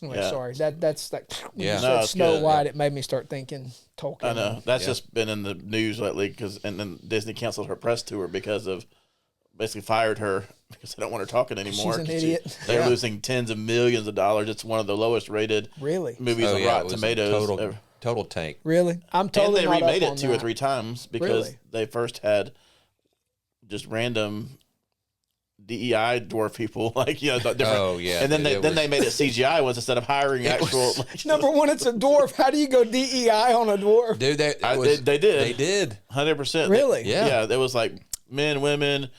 Anyway, sorry, that's like when you said Snow White, it made me start thinking Tolkien. I know that's just been in the news lately and then Disney canceled her press tour because of basically fired her because they don't want her talking anymore. She's an idiot. They're losing tens of millions of dollars. It's one of the lowest rated movies on Rotten Tomatoes. Total tank. Really? I'm totally. And they remade it 2 or 3 times because they first had just random DEI dwarf people, like, you know, different. Oh yeah, and then they made it CGI ones instead of hiring actual. Number one, it's a dwarf. How do you go DEI on a dwarf? Dude, they did. They did 100%. Really? Yeah. It was like men, women,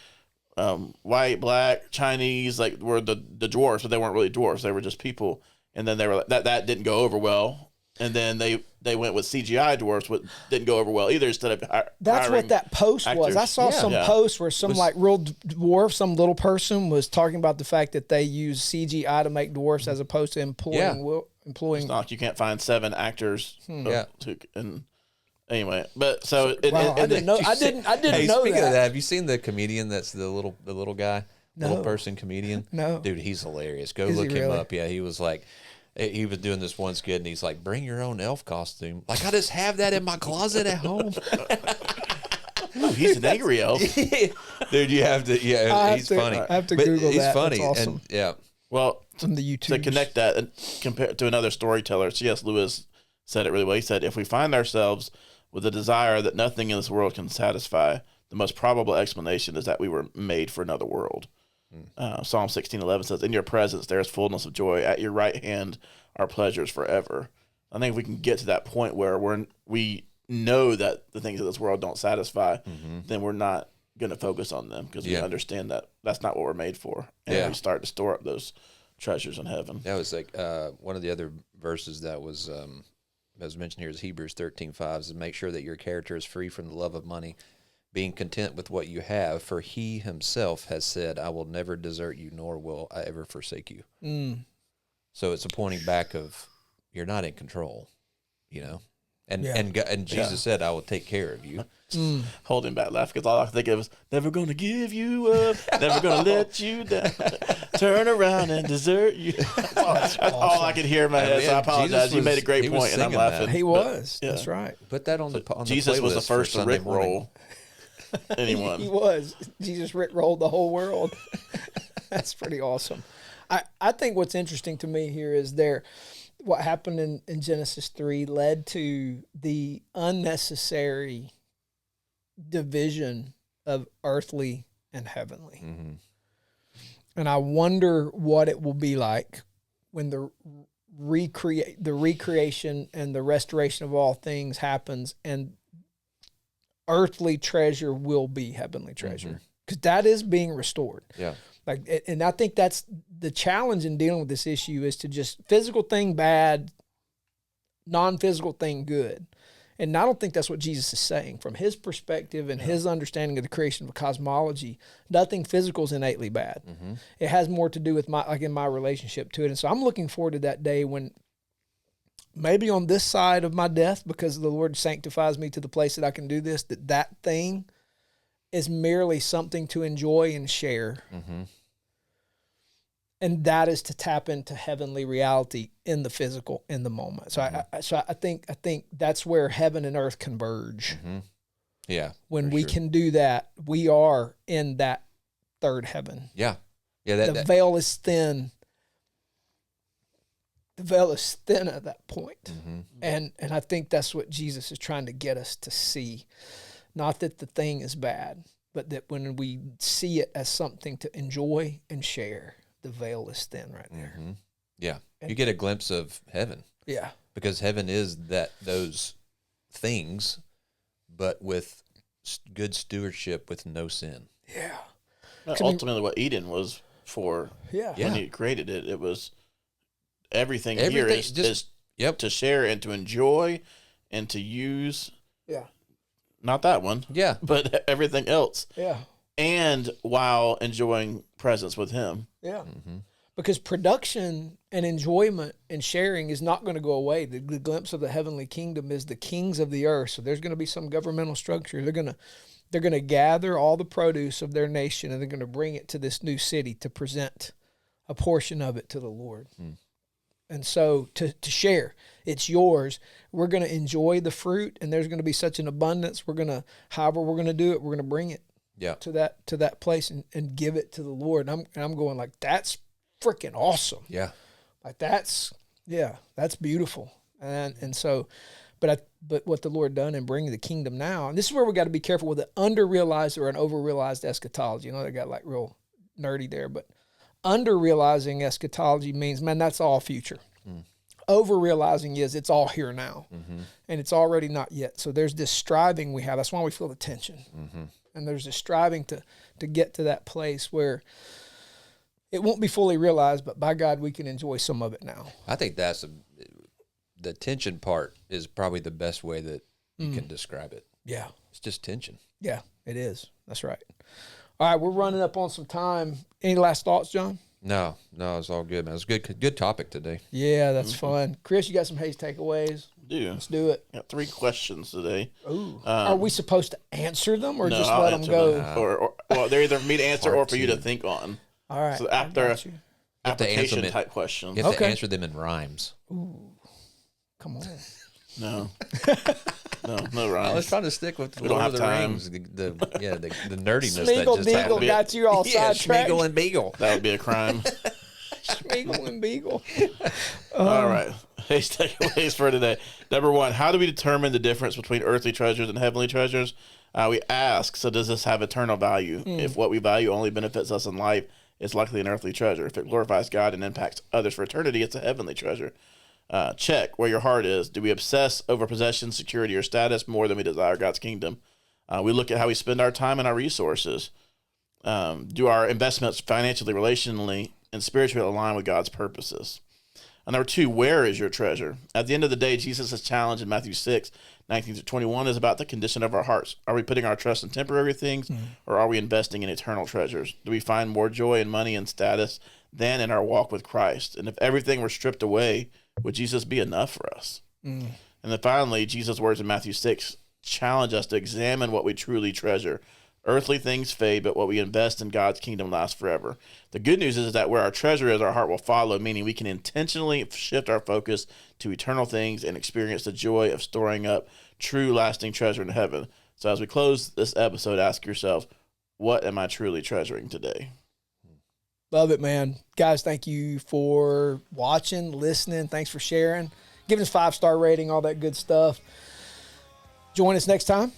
white, black, Chinese, like were the dwarfs, but they weren't really dwarfs. They were just people. And then they were like, that didn't go over well. And then they went with CGI dwarfs, what didn't go over well either. Instead of that's what that post actors. Was. I saw some post where some like real dwarf, some little person was talking about the fact that they use CGI to make dwarfs as opposed to employing. It's not, you can't find 7 actors. And anyway, but so I didn't know. I didn't know speaking that. of that, have you seen the comedian that's the little guy, little person comedian? No, dude, he's hilarious. Go look him up. Yeah, he was like. He was doing this one skit, and he's like, "Bring your own elf costume." Like, I just have that in my closet at home. Ooh, he's an angry elf, dude. You have to. Yeah, he's funny. I have to Google that. He's funny. That's awesome. And, yeah. Well, from the YouTube to connect that and compare to another storyteller, C.S. Lewis said it really well. He said, "If we find ourselves with a desire that nothing in this world can satisfy, the most probable explanation is that we were made for another world." Psalm 16:11 says, "In your presence there is fullness of joy. At your right hand are pleasures forever." I think if we can get to that point where we know that the things of this world don't satisfy, then we're not going to focus on them because we understand that that's not what we're made for. And we start to store up those treasures in heaven. That was like one of the other verses that was mentioned here is Hebrews 13:5, is make sure that your character is free from the love of money, being content with what you have, for he himself has said, I will never desert you, nor will I ever forsake you. So it's a pointing back of, you're not in control, you know? And Jesus said, I will take care of you. Holding back laugh, because all I think of is, never going to give you up, never going to let you down, turn around and desert you. That's all I could hear in my head, so I apologize. You made a great point, and I'm laughing. He was. That's right. Put that on the Jesus the was the first to rickroll anyone. He was. Jesus rickrolled the whole world. That's pretty awesome. I think what's interesting to me here is what happened in Genesis 3 led to the unnecessary division of earthly and heavenly. And I wonder what it will be like when the recreation and the restoration of all things happens, and earthly treasure will be heavenly treasure, because that is being restored. Yeah. And I think that's the challenge in dealing with this issue, is to just physical thing bad, non-physical thing good. And I don't think that's what Jesus is saying. From his perspective and his understanding of the creation of cosmology, nothing physical is innately bad. It has more to do with my relationship to it. And so I'm looking forward to that day when maybe on this side of my death, because the Lord sanctifies me to the place that I can do this, that thing is merely something to enjoy and share. And that is to tap into heavenly reality in the physical, in the moment. So I think that's where heaven and earth converge. Yeah. When we can do that, we are in that third heaven. Yeah. The veil is thin. The veil is thin at that point. And I think that's what Jesus is trying to get us to see. Not that the thing is bad, but that when we see it as something to enjoy and share, the veil is thin right there. Yeah. You get a glimpse of heaven. Yeah. Because heaven is those things, but with good stewardship with no sin. Yeah. Ultimately, what Eden was for Yeah. when he created it. It was everything here is to share and to enjoy and to use. Yeah. Not that one. Yeah. But everything else. Yeah. And while enjoying presence with him. Yeah. Because production and enjoyment and sharing is not going to go away. The glimpse of the heavenly kingdom is the kings of the earth. So there's going to be some governmental structure. They're going to gather all the produce of their nation and they're going to bring it to this new city to present a portion of it to the Lord. And so to share, it's yours. We're going to enjoy the fruit and there's going to be such an abundance. However we're going to do it, we're going to bring it to that place and give it to the Lord. And I'm going like, that's freaking awesome. Yeah. Like that's beautiful. And so, but what the Lord done in bringing the kingdom now, and this is where we got to be careful with an under-realized or an over-realized eschatology. You know, they got like real nerdy there, but under-realizing eschatology means, man, that's all future. Over-realizing is it's all here now, and it's already not yet. So there's this striving we have. That's why we feel the tension. And there's this striving to get to that place where it won't be fully realized, but by God, we can enjoy some of it now. I think that's the tension part is probably the best way that you can describe it. Yeah. It's just tension. Yeah, it is. That's right. All right, we're running up on some time. Any last thoughts, John? No, it's all good, man. It's a good topic today. Yeah, that's fun. Chris, you got some Hayes takeaways? Do. Let's do it. Got 3 questions today. Ooh. Are we supposed to answer them or just I'll let them go? Or they're either for me to answer or for you to think on. All right. So after application type questions. You have to answer them in rhymes. Ooh. Come on. No. No rhymes. I was trying to stick with We don't have the time. Rings, the nerdiness Smeagol that just happened. Beagle got you all sidetracked. Smeagol and Beagle. That would be a crime. Smeagol and Beagle. All right. Hayes takeaways for today. Number 1, how do we determine the difference between earthly treasures and heavenly treasures? We ask, so does this have eternal value? If what we value only benefits us in life, it's likely an earthly treasure. If it glorifies God and impacts others for eternity, it's a heavenly treasure. Check where your heart is. Do we obsess over possession, security, or status more than we desire God's kingdom? We look at how we spend our time and our resources. Do our investments financially, relationally, and spiritually align with God's purposes? And number 2, where is your treasure? At the end of the day, Jesus' challenge in Matthew 6:19-21 is about the condition of our hearts. Are we putting our trust in temporary things, or are we investing in eternal treasures? Do we find more joy in money and status than in our walk with Christ? And if everything were stripped away, would Jesus be enough for us? And then finally, Jesus' words in Matthew 6 challenge us to examine what we truly treasure. Earthly things fade, but what we invest in God's kingdom lasts forever. The good news is that where our treasure is, our heart will follow, meaning we can intentionally shift our focus to eternal things and experience the joy of storing up true, lasting treasure in heaven. So as we close this episode, ask yourself, what am I truly treasuring today? Love it, man. Guys, thank you for watching, listening. Thanks for sharing. Giving us 5-star rating, all that good stuff. Join us next time.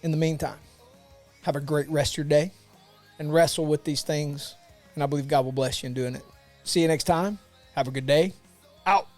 In the meantime, have a great rest of your day and wrestle with these things. And I believe God will bless you in doing it. See you next time. Have a good day. Out.